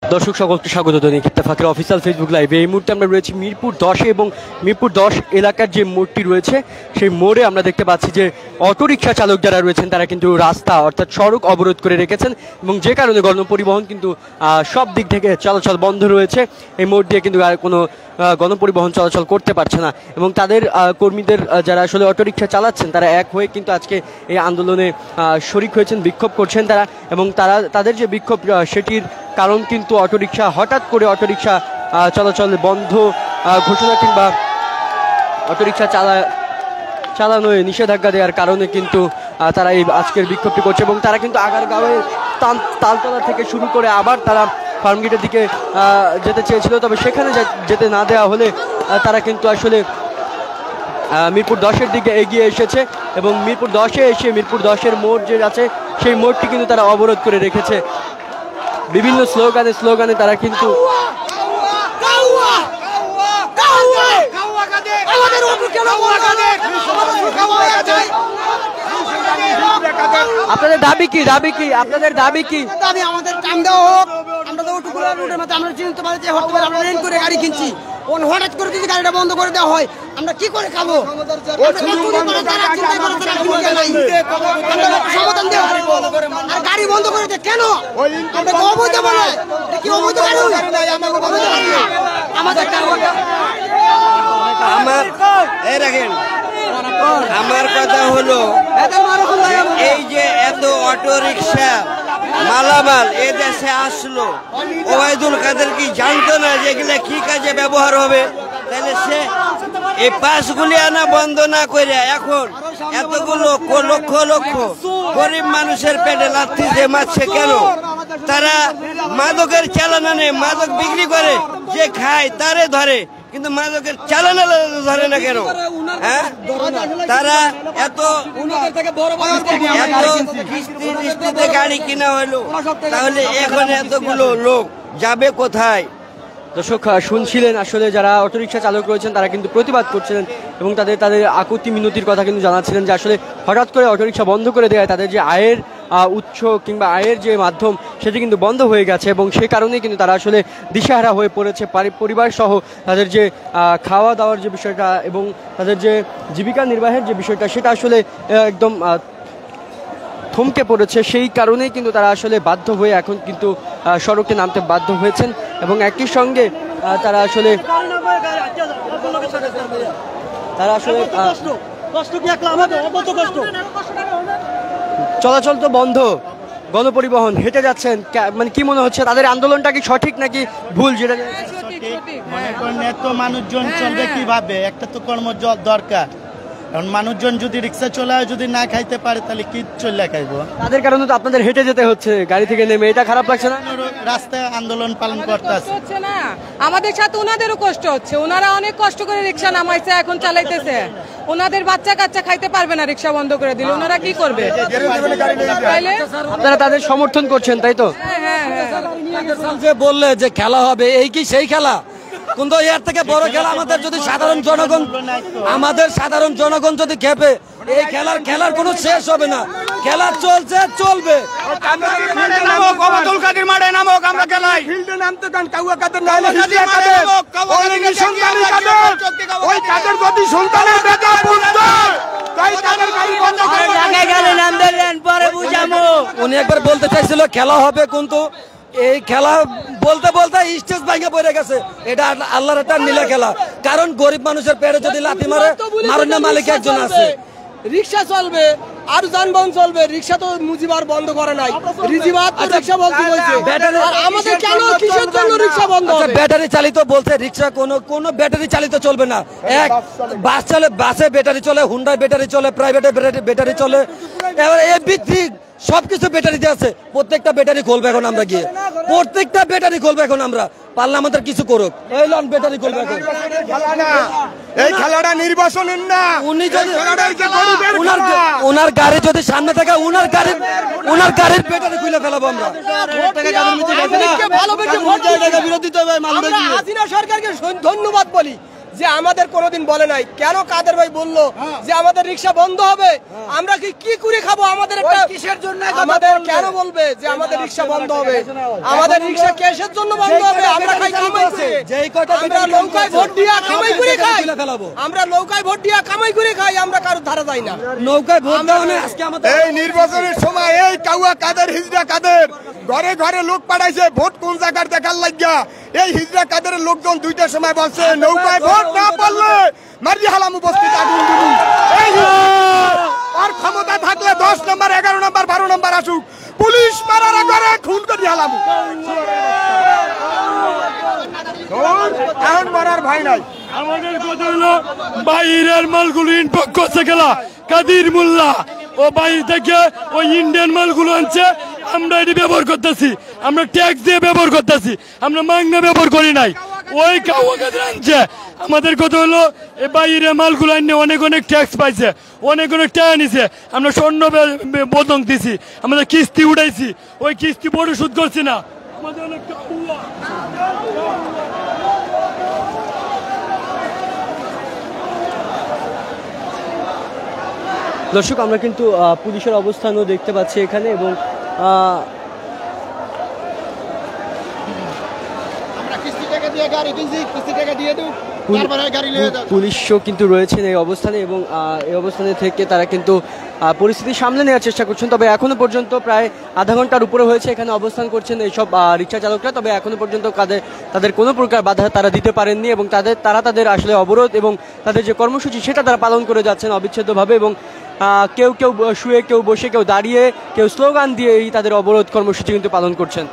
দর্শক সকলকে স্বাগত জানাই ইত্তেফাকের অফিসিয়াল ফেসবুক লাইভে। এই মুহূর্তে আমরা রয়েছি মিরপুর 10 এবং মিরপুর 10 এলাকার যে মোড়টি রয়েছে সেই মোড়ে আমরা দেখতে পাচ্ছি যে অটোরিকশা চালক যারা রয়েছেন তারা কিন্তু রাস্তা অর্থাৎ সড়ক অবরোধ করে রেখেছেন এবং যে কারণে গণপরিবহন কিন্তু সব দিক থেকে চলাচল বন্ধ রয়েছে। এই মোড় দিয়ে কিন্তু আর কোনো গণপরিবহন চলাচল করতে পারছে না এবং তাদের কর্মীদের যারা আসলে অটোরিকশা চালাচ্ছেন তারা এক হয়ে কিন্তু আজকে এই আন্দোলনে শরিক হয়েছেন, বিক্ষোভ করছেন তারা। এবং তাদের যে বিক্ষোভ সেটির কারণ কিন্তু অটোরিকশা হঠাৎ করে অটোরিকশা চলাচল বন্ধ ঘোষণা কিংবা অটোরিকশা চালানোয় নিষেধাজ্ঞা দেওয়ার কারণে কিন্তু তারা এই আজকের বিক্ষোভটি করছে এবং তারা কিন্তু আগারগাঁওয়ের তালতলা থেকে শুরু করে আবার তারা ফার্মগেটের দিকে যেতে চেয়েছিল, তবে সেখানে যেতে না দেওয়া হলে তারা কিন্তু আসলে মিরপুর 10-এর দিকে এগিয়ে এসেছে এবং মিরপুর 10-এ এসে মিরপুর 10-এর মোড় যে আছে সেই মোড়টি কিন্তু তারা অবরোধ করে রেখেছে। বিভিন্ন স্লোগানে তারা কিন্তু আপনাদের দাবি কি আপনাদের দাবি কি? আমাদের টাইম দেওয়া হোক, আমরা তো রুটের মধ্যে আমরা চিনতে পারি যে আমরা রেন্ট করে গাড়ি কিনছি, হঠাৎ করে যদি গাড়িটা বন্ধ করে দেওয়া হয় আমরা কি করে খাবো? সমাধান দেওয়া আর গাড়ি বন্ধ করে দেয় কেন? অবৈধ বলে কি অবৈধ গাড়ি? আমার কথা হলো এই যে এত অটো রিক্সা মালামাল এ দেশে আসলো, ওবায়দুল কাদের কি জানতো না যে এগুলা কি কাজে ব্যবহার হবে? তাহলে সে এই পাসগুলি আনা বন্ধ না করে এখন এতগুলো লক্ষ লক্ষ গরিব মানুষের পেটে লাথি যে মারছে কেন? তারা মাদকের চালানা নেই, মাদক বিক্রি করে যে খায় তারে ধরে, কিন্তু মাদকের চালানা ধরে না কেন? হ্যাঁ, তারা এত কিস্তিতে গাড়ি কিনা হলো, তাহলে এখন এতগুলো লোক যাবে কোথায়? দর্শক শুনছিলেন আসলে যারা অটোরিকশা চালক রয়েছেন তারা কিন্তু প্রতিবাদ করছিলেন এবং তাদের আকুতি মিনতির কথা কিন্তু জানাচ্ছিলেন যে আসলে হঠাৎ করে অটোরিকশা বন্ধ করে দেয় তাদের যে আয়ের উৎস কিংবা আয়ের যে মাধ্যম সেটি কিন্তু বন্ধ হয়ে গেছে এবং সেই কারণেই কিন্তু তারা আসলে দিশাহারা হয়ে পড়েছে। পরিবার সহ তাদের যে খাওয়া দাওয়ার যে বিষয়টা এবং তাদের যে জীবিকা নির্বাহের যে বিষয়টা সেটা আসলে একদম থমকে পড়েছে। সেই কারণেই কিন্তু তারা আসলে বাধ্য হয়ে এখন কিন্তু সড়কে নামতে বাধ্য হয়েছেন এবং একই সঙ্গে তারা আসলে চলাচল তো বন্ধ, গণপরিবহন হেঁটে যাচ্ছেন, মানে কি মনে হচ্ছে তাদের আন্দোলনটা কি সঠিক নাকি ভুল? যেটা মনে করেন এত মানুষজন চলবে কিভাবে? একটা তো কর্ম দরকার। কারণ মানুষজন যদি রিক্সা চলায় যদি না খাইতে পারে তাহলে কি চলে খাইবো? তাদের কারণে তো আপনাদের হেঁটে যেতে হচ্ছে গাড়ি থেকে নেমে, এটা খারাপ লাগছে না? রাস্তায় আন্দোলন পালন করতে হচ্ছে না, আমাদের সাথে ওনাদেরও কষ্ট হচ্ছে। ওনারা অনেক কষ্ট করে রিক্সা নামাইছে, এখন চালাইতেছে। ওনাদের বাচ্চা কাচ্চা খাইতে পারবে না রিক্সা বন্ধ করে দিলে, ওনারা কি করবে? আপনারা তাদের সমর্থন করছেন তাই তো? হ্যাঁ, বললে যে খেলা হবে, এই কি সেই খেলা? কিন্তু এর থেকে বড় খেলা আমাদের যদি সাধারণ জনগণ যদি খেপে, এই খেলার কোনো শেষ হবে না। খেলা চলছে, চলবে। উনি একবার বলতে চাইছিল খেলা হবে, কিন্তু এই খেলা বলতে বলতে স্টেজ ভাঙে পড়ে গেছে। এটা আল্লাহর একটা নীলা খেলা। কারণ গরিব মানুষের পেটে যদি লাথি মারে, মারণ মালিক একজন আছে। রিক্সা চলবে আর যানবাহন চলবে, রিক্সা তো মুজিবার বন্ধ করে নাই, রিক্সা বলতে বলছে। আমাদের কেন কিসের জন্য রিক্সা বন্ধ হবে? ব্যাটারি চালিত বলছে, রিক্সা কোনো ব্যাটারি চালিত চলবে না। এক বাস চলে, বাসে ব্যাটারি চলে, হুন্ডায় ব্যাটারি চলে, প্রাইভেটে ব্যাটারি চলে, এবার এভরিথিং সবকিছু ব্যাটারিতে আছে। প্রত্যেকটা ব্যাটারি খুলবে এখন আমরা গিয়ে, প্রত্যেকটা ব্যাটারি খুলবে এখন আমরা। পারলে আমাদের কিছু করুক, এই লন ব্যাটারি খুলবে এখন। এই খেলাটা নির্বাচনের না। উনি যদি ওনার গাড়ি যদি সামনে থাকে, ওনার গাড়ির ব্যাটারি খুলে ফেলাবো আমরা। সরকারকে ধন্যবাদ বলি যে আমাদের কোনোদিন বলে নাই। কেন কাদের ভাই বললো যে আমাদের রিক্সা বন্ধ হবে? আমরা কি করে খাবো? আমাদের একটা কিসের জন্য আমাদের কেন বলবে যে আমাদের রিক্সা বন্ধ হবে? আমাদের রিক্সা কিসের জন্য বন্ধ হবে? আমরা খাই কামাই করে, আমরা নৌকায় ভোট দিয়া কামাই করে খাই, আমরা নৌকায় ভোট দিয়া কামাই করে খাই, আমরা কারো ধারা যাই না। নৌকায় ভোট দেওয়া নেই আজকে আমাদের। এই নির্বাচনের সময় এই কাউয়া কাদের হিজড়া কাদের ঘরে ঘরে লোক পাঠাইছে ভোট কোন জায়গার দেখার লাগিয়া। এই হিজড়া কাদের লোকজন 2টার সময় বলছে নৌকায় ভোট না পড়লে মারি হালাম উপস্থিত আগুন দিবি। এই আর ক্ষমতা থাকলে 10 নম্বর 11 নম্বর 12 নম্বর আসুক, পুলিশ মারার আগে খুন করে হালাম। এখন মারার ভাই নাই। আমাদের কথা হলো বাইরের মালগুলো ইনপক করছে গেলা কাদির মোল্লা, ও বাইরে থেকে ওই ইন্ডিয়ান মালগুলো আনছে, আমরা এটি ব্যবহার করতেছি, আমরা ট্যাক্স দিয়ে ব্যবহার করতেছি, আমরা মাংনা ব্যবহার করি নাই। ওই কাউয়া কাদের আনছে। আমাদের কথা হলো এই বাইরের মালগুলো আনলে অনেক অনেক ট্যাক্স পাইছে, অনেক অনেক টাকা নিছে। আমরা স্বর্ণ বদং দিছি, আমাদের কিস্তি উঠাইছি, ওই কিস্তি পরিশোধ করছি না। আমাদের অনেক দর্শক আমরা কিন্তু পুলিশের অবস্থানও দেখতে পাচ্ছি এখানে, এবং পুলিশও কিন্তু রয়েছেন এই অবস্থানে, এবং এই অবস্থানে থেকে তারা কিন্তু পরিস্থিতি সামলে নেওয়ার চেষ্টা করছেন। তবে এখনো পর্যন্ত প্রায় আধা ঘন্টার উপরে হয়েছে এখানে অবস্থান করছেন এইসব রিক্সা চালকরা। তবে এখনো পর্যন্ত তাদের কোনো প্রকার বাধা তারা দিতে পারেননি, এবং তাদের আসলে অবরোধ এবং তাদের যে কর্মসূচি সেটা তারা পালন করে যাচ্ছেন অবিচ্ছেদ্যভাবে। এবং কেউ শুয়ে, কেউ বসে, কেউ দাঁড়িয়ে, কেউ স্লোগান দিয়ে তাদের অবরোধ কর্মসূচি কিন্তু পালন করছেন।